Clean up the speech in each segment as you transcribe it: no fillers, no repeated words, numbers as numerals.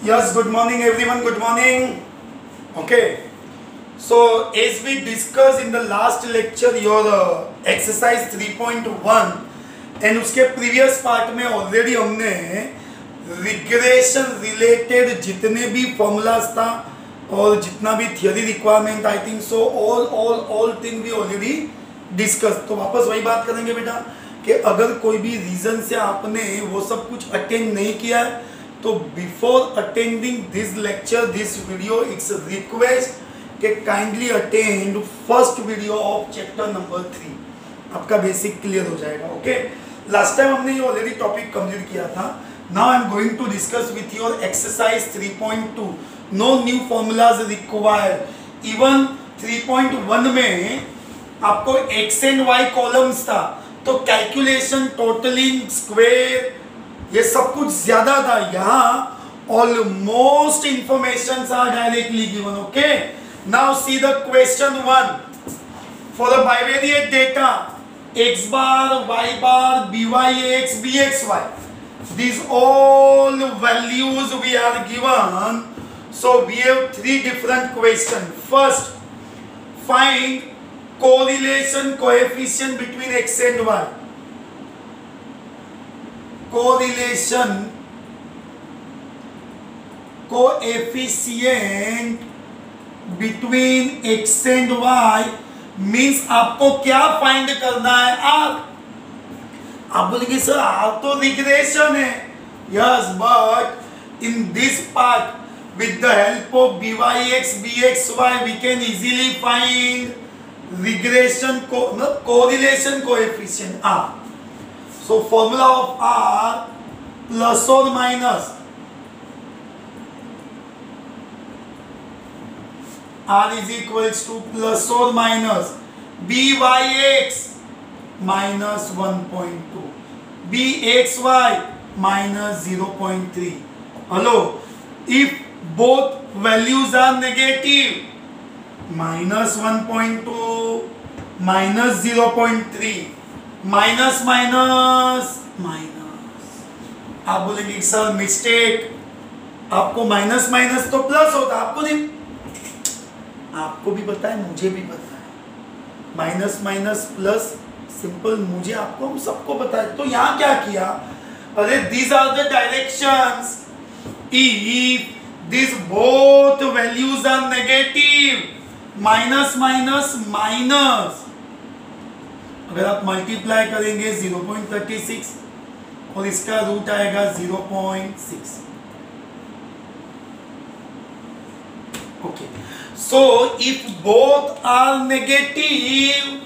Yes, good morning everyone, good morning. Okay, so as we discussed in the last lecture your exercise 3.1 and उसके previous part में already हमने regression related जितने भी formulas था और जितना भी theory requirement I think so all thing we already discussed. तो वापस वही बात करेंगे बेटा कि अगर कोई भी reason से आपने वो सब कुछ attend नहीं किया है तो before attending this lecture this video it's request कि kindly attend first video of chapter number 3, आपका बेसिक क्लियर हो जाएगा. ओके, लास्ट टाइम हमने ये ऑलरेडी टॉपिक कंप्लीट किया था. Now I am going to discuss with your exercise 3.2. No new formulas required. Even 3.1 में आपको एक्स एंड वाई कॉलम्स था तो कैलकुलेशन, टोटलिंग, स्क्वायर ये सब कुछ ज्यादा था. यहाँ almost information are directly given. Okay, now see the question 1. For the bivariate data x bar, y bar, byx, bxy, these all values we are given. So we have three different questions. First, find correlation coefficient between x and y. Correlation coefficient between x and y means आपको क्या find करना है? आप बोलेंगे sir आप तो regression है. Yes, but in this part with the help of byx bxy we can easily find regression correlation coefficient R. So formula of R plus or minus R is equals to plus or minus byx minus 1.2 bxy minus 0.3. Hello, if both values are negative, minus 1.2 minus 0.3 minus minus minus. आप बोलेंगे sir mistake, आपको minus minus तो plus होता, आपको नहीं. आपको भी पता है, मुझे भी पता है, माइनस माइनस प्लस सिंपल मुझे आपको हम सबको पता है. तो यहाँ क्या किया? अरे these are the directions. If this both values are negative, minus minus minus, अगर आप मल्टीप्लाई करेंगे 0.36 और इसका रूट आएगा 0.6. Okay, so if both are negative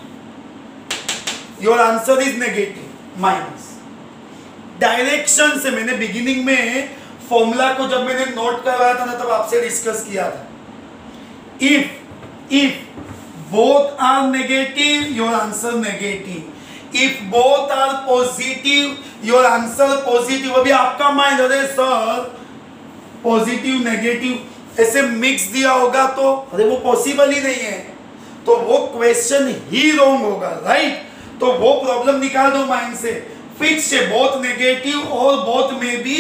your answer is negative minus. Direction से मैंने बिगिनिंग में फॉर्मूला को जब मैंने नोट करवाया था ना तब आपसे डिस्कस किया था. If both are negative, your answer negative. If both are positive, your answer positive. अभी आपका माइंड अरे सर पॉजिटिव नेगेटिव ऐसे मिक्स दिया होगा तो अरे वो पॉसिबल ही नहीं है, तो वो क्वेश्चन ही रॉन्ग होगा, राइट? तो वो प्रॉब्लम निकाल दो माइंड से. फिक्स है बोथ नेगेटिव और बोथ में भी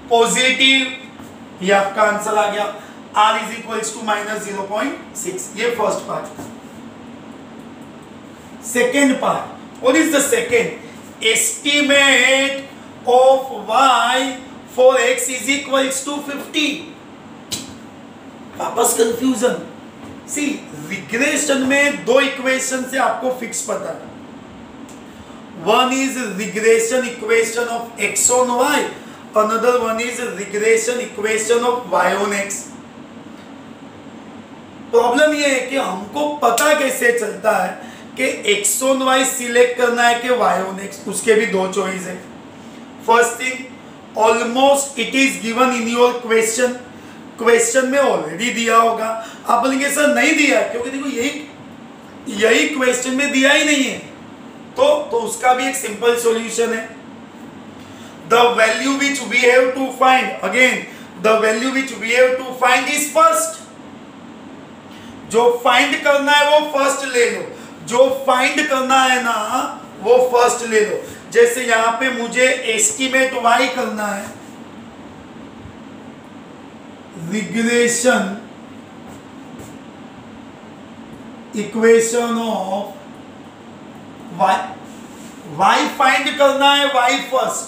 पॉजिटिव. ये आपका आंसर आ गया. R is equals to minus 0.6. ये first part. Second part, what is the second? Estimate of y for x is equals to 50. वापस कंफ्यूजन. सी रिग्रेशन में दो इक्वेशन से आपको फिक्स पता है. One is regression equation of x on y, another one is regression equation of y on x. Problem ये है कि हमको पता कैसे चलता है कि x on y सिलेक्ट करना है कि y on x. उसके भी दो चॉइस है. First thing, almost it is given in your question. Question में ऑलरेडी दिया होगा. आप बोलेंगे सर नहीं दिया क्योंकि देखो यही क्वेश्चन में दिया ही नहीं है. तो उसका भी एक सिंपल सॉल्यूशन है. The value which we have to find, again the value which we have to find is first. जो फाइंड करना है वो फर्स्ट ले लो. जो फाइंड करना है ना वो फर्स्ट ले लो. जैसे यहां पे मुझे एस्टिमेट y करना है regression equation of y find करना है, y फर्स्ट,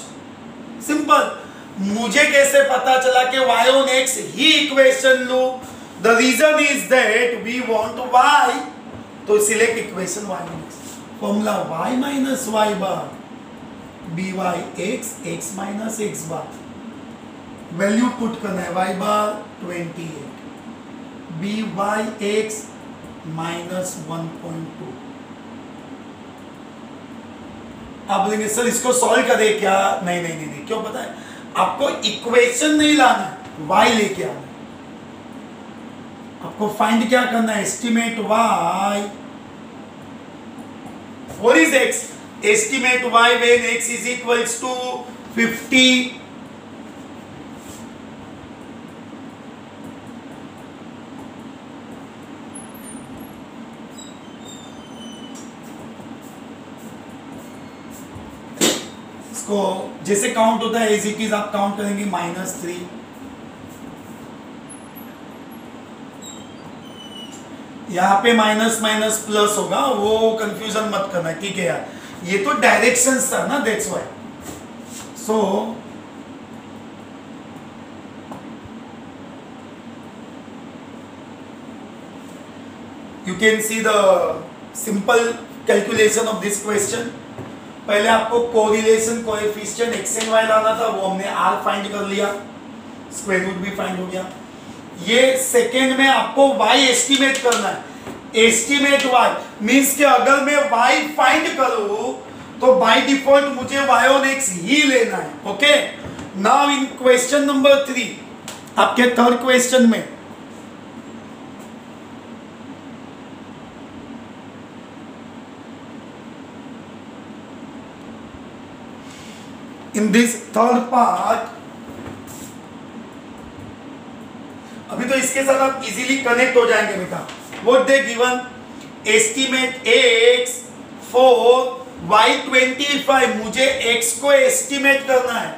सिंपल। मुझे कैसे पता चला कि y ऑन x ही इक्वेशन लो? The reason is that we want y, तो select equation y on x। Formula y minus y bar by x, x minus x bar, value put करना है, y bar 28, by x minus 1.2। आप बोलेंगे sir इसको solve करें क्या? नहीं नहीं नहीं नहीं, क्यों पता है? आपको इक्वेशन नहीं लाना है, y लेके आना है। आपको फाइंड क्या करना है? Estimate y, what is x? Estimate y when x is equals to 50, इसको जैसे काउंट होता है एज इट इज आप काउंट करेंगे -3, यहाँ पे माइनस माइनस प्लस होगा, वो कंफ्यूजन मत करना, ठीक है यार? ये तो डायरेक्शंस था ना, that's why. So you can see the simple calculation of this question. पहले आपको correlation coefficient x and y लाना था, वो हमने आर फाइंड कर लिया, स्क्वायर रूट भी फाइंड हो गया। ये सेकेंड में आपको y एस्टिमेट करना है। एस्टिमेट y मींस कि अगर मैं y फाइंड करूं तो बाय डिफॉल्ट मुझे y ऑन x ही लेना है। Okay, now in question number 3, आपके थर्ड क्वेश्चन में इन दिस थर्ड पार्ट, अभी तो इसके साथ आप इजीली कनेक्ट हो जाएंगे बेटा। What they given? Estimate x for y 25, मुझे x को एस्टिमेट करना है।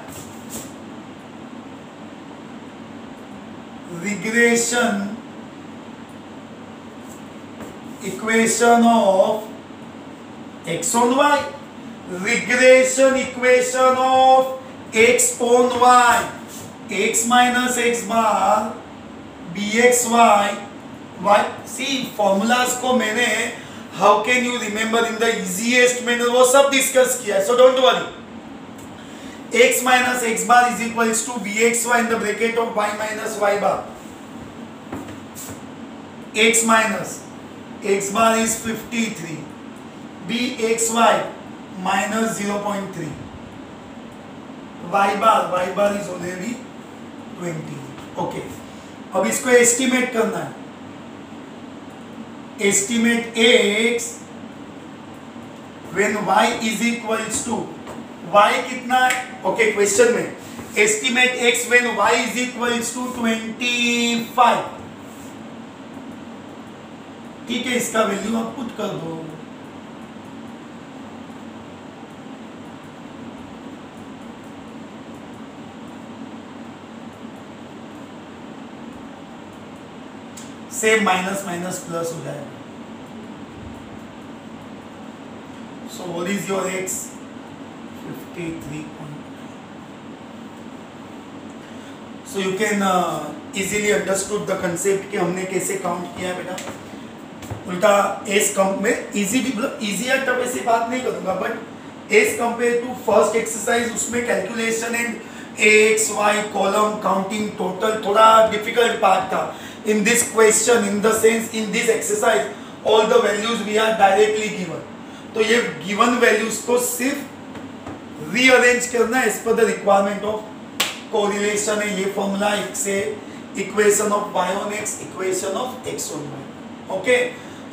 Regression equation of x on y, regression equation of x on y, x minus x bar bxy y। See formulas को मैंने how can you remember in the easiest manner वो सब discuss किया है, so don't worry. x minus x bar is equals to bxy in the bracket of y minus y bar. x minus x bar is 53, bxy minus 0.3, y bar is already 20। Okay, अब इसको estimate करना है। Estimate x when y is equals to, y कितना है? Okay, question में estimate x when y is equals to 25, ठीक है? इसका वैल्यू आप पुट कर दो। सेम माइनस माइनस प्लस हो जाएगा। So what is your x? 53. So you can easily understood the concept कि हमने कैसे काउंट किया बेटा। उल्टा एज कम में इजीली, मतलब इजी है तब ऐसी बात नहीं करूंगा, but as compare to first exercise उसमें calculation and X Y column counting total थोड़ा डिफिकल्ट पार्ट था। In this question, in the sense, in this exercise, all the values we are directly given. तो ये given values को सिर्फ rearrange करना है as per the requirement of correlation है। ये formula x से equation of y on x, equation of x on y. Okay,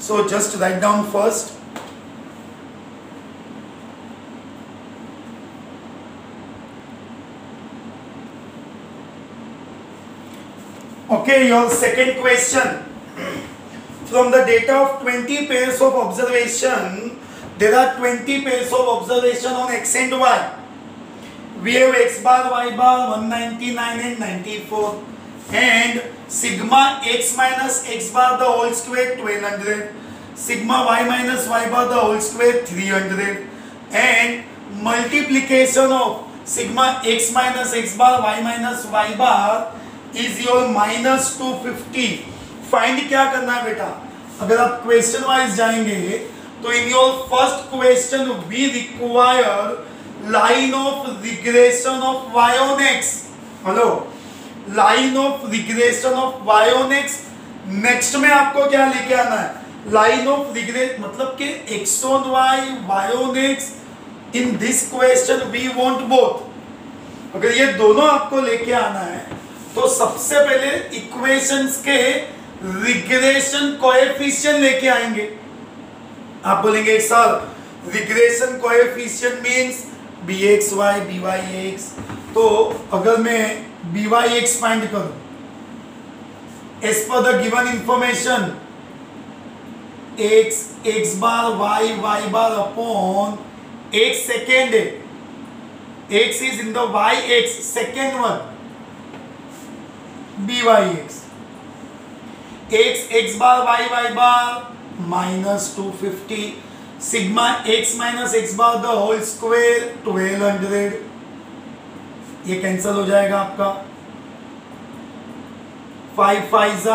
so just write down first. Okay, your second question. From the data of 20 pairs of observation, there are 20 pairs of observation on x and y. We have x bar, y bar, 199 and 94. and sigma x minus x bar the whole square 1200, sigma y minus y bar the whole square 300, and multiplication of sigma x minus x bar y minus y bar is your minus 250. Find क्या करना है बेटा, अगर आप question wise जाएंगे तो in your first question we require line of regression of y on x. Hello, line of regression of y on x. Next में आपको क्या लेके आना है, लाइन ऑफ रिग्रेस, मतलब कि x on y, y on x. In this question we want both. अगर ये दोनों आपको लेके आना है तो सबसे पहले इक्वेशंस के रिग्रेशन कोएफिशिएंट लेके आएंगे. आप बोलेंगे sir regression coefficient means bxy byx. तो अगर मैं byx फाइंड करूं as per the given information x bar y bar upon x second है, x is in the yx second one byx, x bar y bar minus 250, sigma x minus x bar the whole square 1200. ये cancel हो जाएगा आपका. 5 5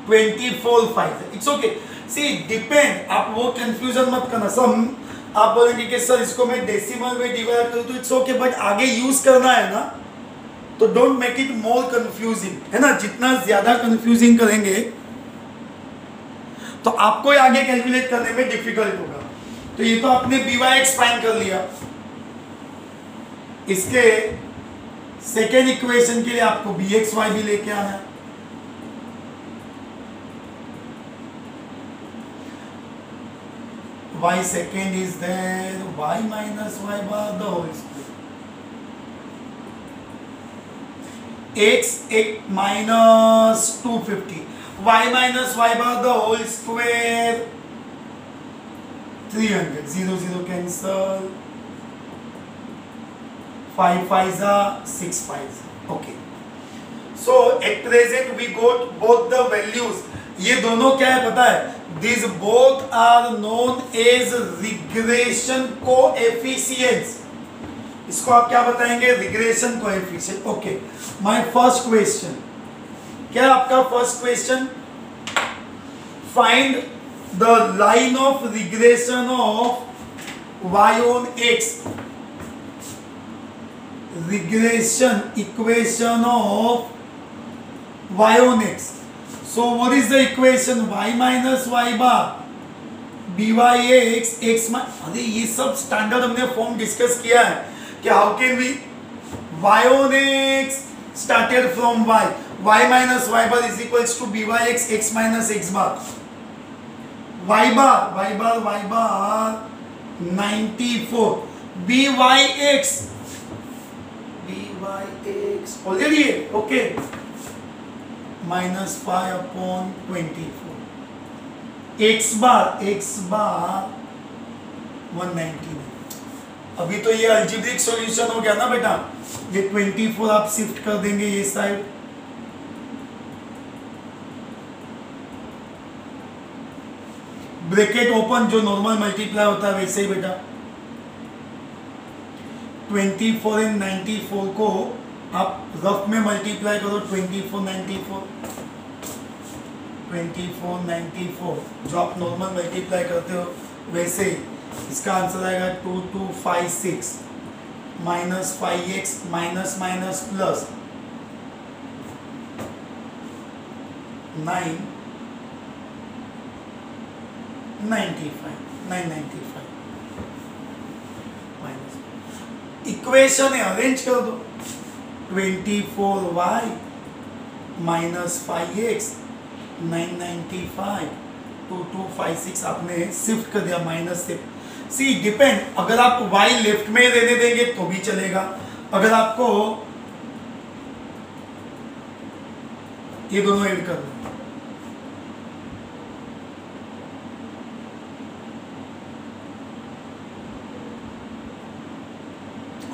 24 5. It's okay. C depend, आप वो confusion मत करना. सम आप बोलेंगे कि सर इसको मैं डेसिमल में डिवाइड करूं तो इट्स ओके, बट आगे यूज करना है ना, तो don't make it more confusing, है ना. जितना ज्यादा कंफ्यूजिंग करेंगे तो आपको आगे कैलकुलेट करने में डिफिकल्ट होगा. तो ये तो आपने byx फाइंड कर लिया. इसके सेकेंड इक्वेशन के लिए आपको bxy भी लेके आना है. y second is there, y minus y bar the whole square, x minus 250, y minus y bar the whole square 300, 0 0 cancel, 5 5 6 5. okay, so at present we got both the values. ये दोनों क्या है पता है, these both are known as regression coefficients. इसको आप क्या बताएंगे, regression coefficient. Okay, my first question क्या है आपका first question, find the line of regression of y on x. Regression equation of y on x. So what is the equation, y minus y bar byx x minus. अरे ये सब standard हमने form discuss किया है कि how can we y on x started from y minus y bar is equals to byx x minus x bar, y bar 94, byx already है. Okay, minus 5 upon 24, x bar 199. अभी तो ये algebraic solution हो गया ना बेटा. ये 24 आप शिफ्ट कर देंगे ये साइड, ब्रैकेट ओपन, जो नॉर्मल मल्टीप्लाई होता है वैसे ही बेटा. 24 एंड 94 को आप रफ में मल्टीप्लाई करो. 24 94 जो आप नॉर्मल मल्टीप्लाई करते हो वैसे ही. इसका आंसर आएगा 2256 minus 5x minus minus plus 995 minus. Equation है, अरेंज कर दो. 24y माइनस 5x 995 2256 आपने शिफ्ट कर दिया माइनस से. सी डिपेंड, अगर आप y लेफ्ट में देने देंगे तो भी चलेगा, अगर आपको ये दोनों ऐड कर दो.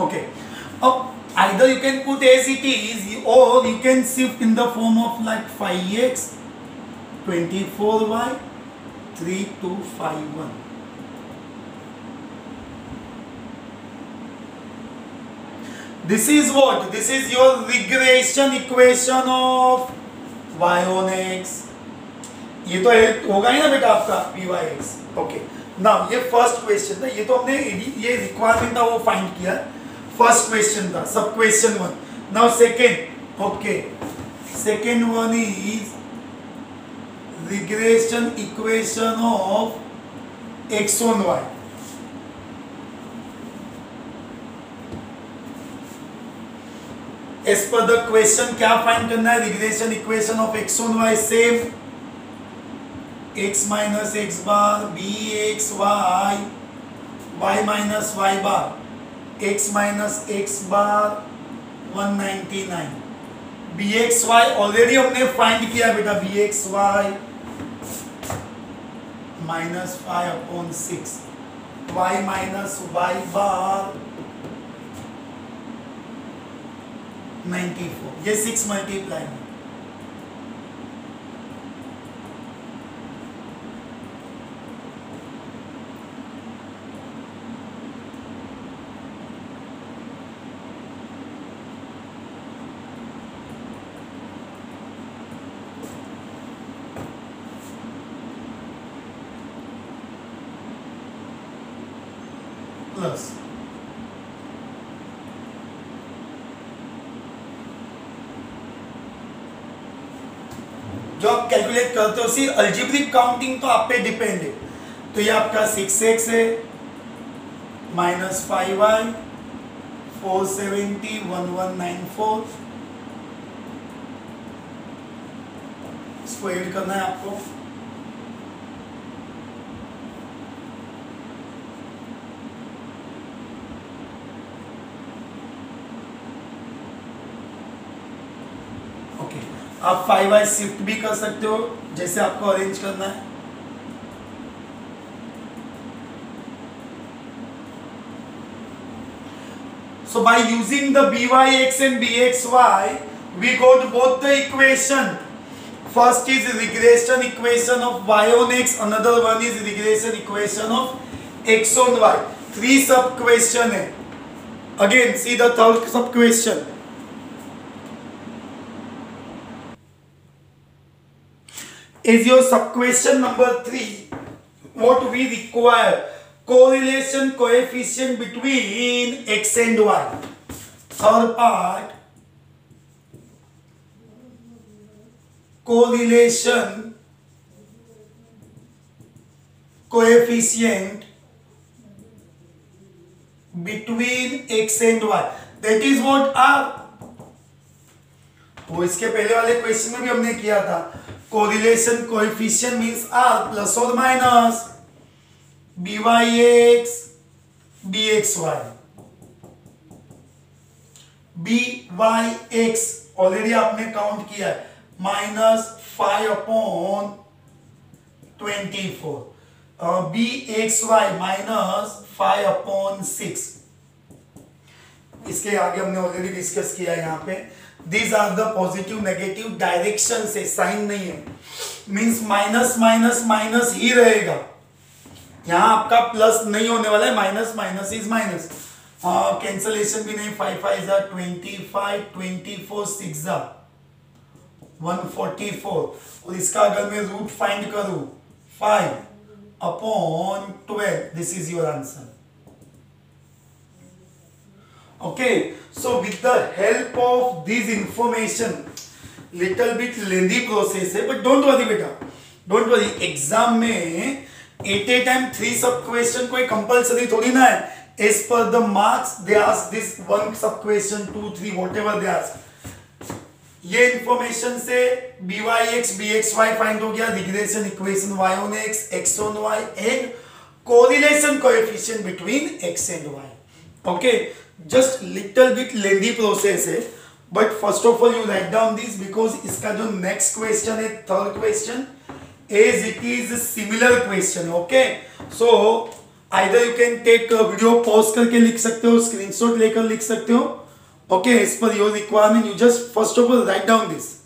ओके, अब either you can put as it is or you can shift in the form of like 5x 24y 3251. This is what? This is your regression equation of y on x. ये तो होगा ही ना बेटा आपका p y x. Okay, now ये first question था, ये तो हमने ये रिक्वायरमेंट था वो फाइंड किया. फर्स्ट क्वेश्चन था, sub question one. Now second. Okay, second one is regression equation of x on y. As per the question क्या फाइंड करना है? Regression equation of x on y. Same x minus x bar bx y y minus y bar x minus x bar 199 bx y already हमने find किया बेटा. bx y minus 5/6 y minus y bar 94. ये 6 multiply में plus जो आप calculate करते हो सी algebraic counting तो आप पे डिपेंड है. तो ये आपका 6x है माइनस 5y 470 1194. इसको ऐड करना है आपको. आप 5y शिफ्ट भी कर सकते हो जैसे आपको अरेंज करना है. So by using the byx and bxy, we got both the equation. First is regression equation of y on x, another one is regression equation of x on y. Three sub question है. Again, see the third sub question. Is your sub question number 3. What we require? Correlation coefficient between x and y. Third part, correlation coefficient between x and y. That is what r. वो इसके पहले वाले question में भी हमने किया था. Correlation coefficient means r plus और minus byx bxy. byx already आपने काउंट किया है माइनस 5/24. bxy minus 5/6. इसके आगे हमने ऑलरेडी डिस्कस किया है. यहाँ पे These are the positive negative direction से, साइन नहीं है. मीन्स माइनस माइनस माइनस ही रहेगा. यहाँ आपका प्लस नहीं होने वाला है. Minus minus is minus. Cancellation भी नहीं. 5 5 25 24 6 144. और इसका अगर मैं रूट फाइंड करूं 5/12, this is your answer. Okay, so with the help of this information, little bit lengthy process है, but don't worry बेटा, don't worry. एग्जाम में at a time 3 सब क्वेश्चन कोई कंपल्सरी थोड़ी ना है. As per the marks they ask this 1 सब question 2 3 whatever they ask. ये इंफॉर्मेशन से byx bxy फाइंड हो गया. Regression equation y on x x on y and correlation coefficient between x and y. Okay, just little bit lengthy process है, but first of all you write down this because इसका जो next question है third question as it is similar question. Okay, so either you can take a video pause करके लिख सकते हो, screenshot लेकर लिख सकते हो, Okay, as per your requirement, you just first of all write down this.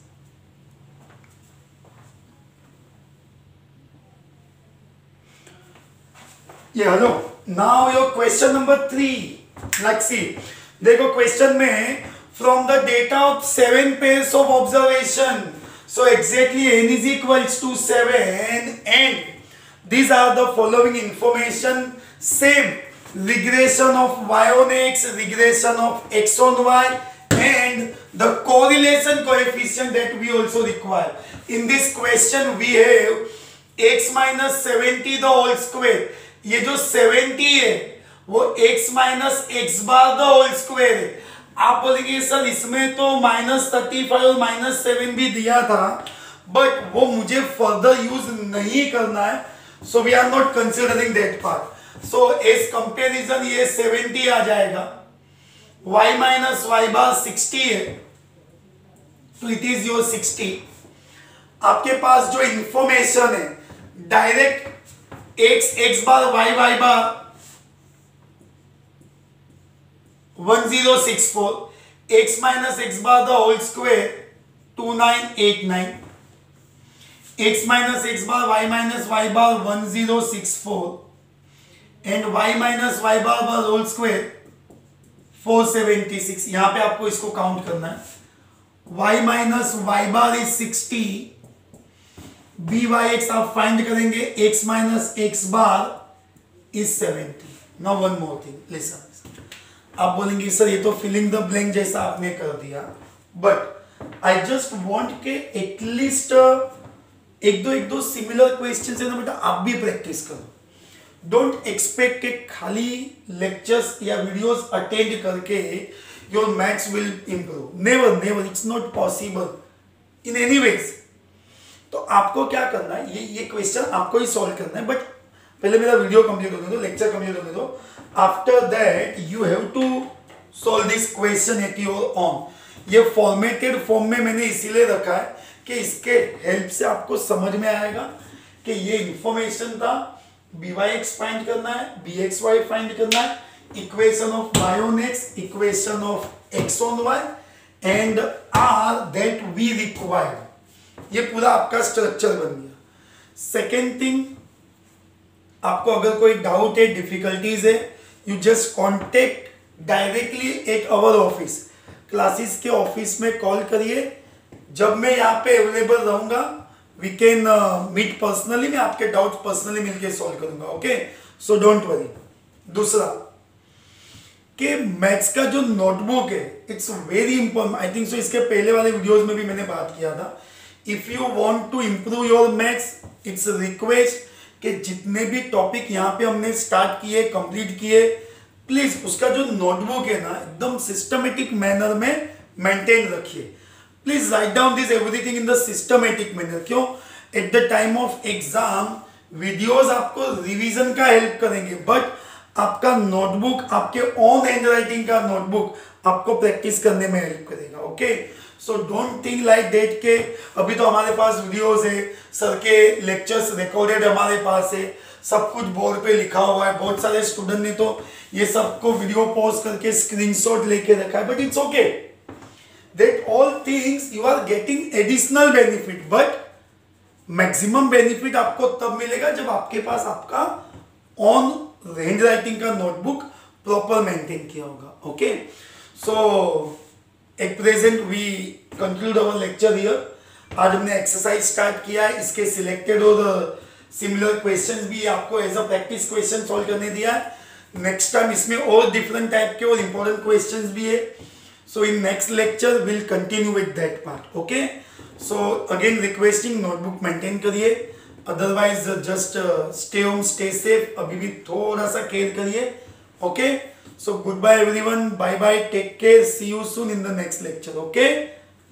Yeah, hello. Now your question number 3. Let's see. देखो question में from the data of 7 pairs of observation. So exactly n is equals to 7 and these are the following information. Same regression of y on x, regression of x on y and the correlation coefficient that we also require. In this question we have x minus 70 the whole square. ये जो 70 है वो x minus x bar the whole square है. आप बोलेंगे sir इसमें तो -35 और -7 भी दिया था बट वो मुझे फर्दर यूज नहीं करना है, so we are not considering that part. So as comparison ये 70 आ जाएगा. y माइनस वाई बार 60 है तो इट इज योर 60. आपके पास जो इंफॉर्मेशन है direct x bar y bar 1064, x minus x bar the whole square 2989, x minus x bar y minus y bar 1064 and y minus y bar whole square 476. यहां पे आपको इसको count करना है. y minus y bar is 60, by(x) आप find करेंगे, x minus x bar is 70. Now one more thing, listen. आप बोलेंगे सर ये तो फिलिंग द ब्लैंक जैसा आपने कर दिया बट आई जस्ट वांट के एटलीस्ट एक दो सिमिलर क्वेश्चन है ना बेटा आप भी प्रैक्टिस करो. डोंट एक्सपेक्ट के खाली लेक्चर्स या वीडियोस अटेंड करके your maths will improve. Never never, it's not possible in any ways. तो आपको क्या करना है, ये क्वेश्चन आपको ही सॉल्व करना है बट पहले मेरा वीडियो कंप्लीट होने दो, लेक्चर कंप्लीट होने दो. After that you have to solve this question at your own. ये फॉर्मेटेड फॉर्म में मैंने इसीलिए रखा है कि इसके हेल्प से आपको समझ में आएगा कि ये इंफॉर्मेशन था. by(x) फाइंड करना है, bxy फाइंड करना है, equation of y on x, equation of x on y and r that we require. ये पूरा आपका स्ट्रक्चर बन गया. सेकेंड थिंग, आपको अगर कोई डाउट है, डिफिकल्टीज है, you just contact directly at our office. Classes के ऑफिस में कॉल करिए. जब मैं यहाँ पे अवेलेबल रहूंगा वी कैन मीट पर्सनली. मैं आपके डाउट पर्सनली मिलके सॉल्व करूंगा. Okay, so don't worry. दूसरा कि मैथ्स का जो नोटबुक है it's very important. I think so इसके पहले वाले वीडियोस में भी मैंने बात किया था. If you want to improve your maths it's request कि जितने भी टॉपिक यहाँ पे हमने स्टार्ट किए, कंप्लीट किए, प्लीज उसका जो नोटबुक है ना एकदम सिस्टमेटिक मैनर में मेंटेन रखिए. Please write down this everything in the systematic manner. क्यों? At the time of exam videos आपको रिवीजन का हेल्प करेंगे बट आपका नोटबुक, आपके ओन हैंड राइटिंग का नोटबुक आपको प्रैक्टिस करने में हेल्प करेगा. Okay, so don't think like that के अभी तो हमारे पास वीडियोस है, सर के लेक्चर्स रिकॉर्डेड हमारे पास है, सब कुछ बोर्ड पे लिखा हुआ है. बहुत सारे स्टूडेंट ने तो ये सबको वीडियो पॉज करके स्क्रीनशॉट लेके रखा है but it's okay. That all things you are getting additional benefit but maximum benefit आपको तब मिलेगा जब आपके पास आपका ऑन हैंड राइटिंग का नोटबुक प्रॉपर मेंटेन किया होगा. Okay, so at present we conclude our lecture here. आज हमने एक्सरसाइज स्टार्ट किया है, इसके सिलेक्टेड और सिमिलर क्वेश्चंस भी आपको as a practice question solve करने दिया है. नेक्स्ट टाइम इसमें और डिफरेंट टाइप के और इंपॉर्टेंट क्वेश्चंस भी है. So in next lecture will continue with that part. Okay, so again requesting notebook maintain करिए, otherwise just stay home, stay safe. अभी भी थोड़ा सा केयर करिए. Okay, so goodbye everyone, bye bye, take care, see you soon in the next lecture. Okay,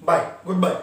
bye, goodbye.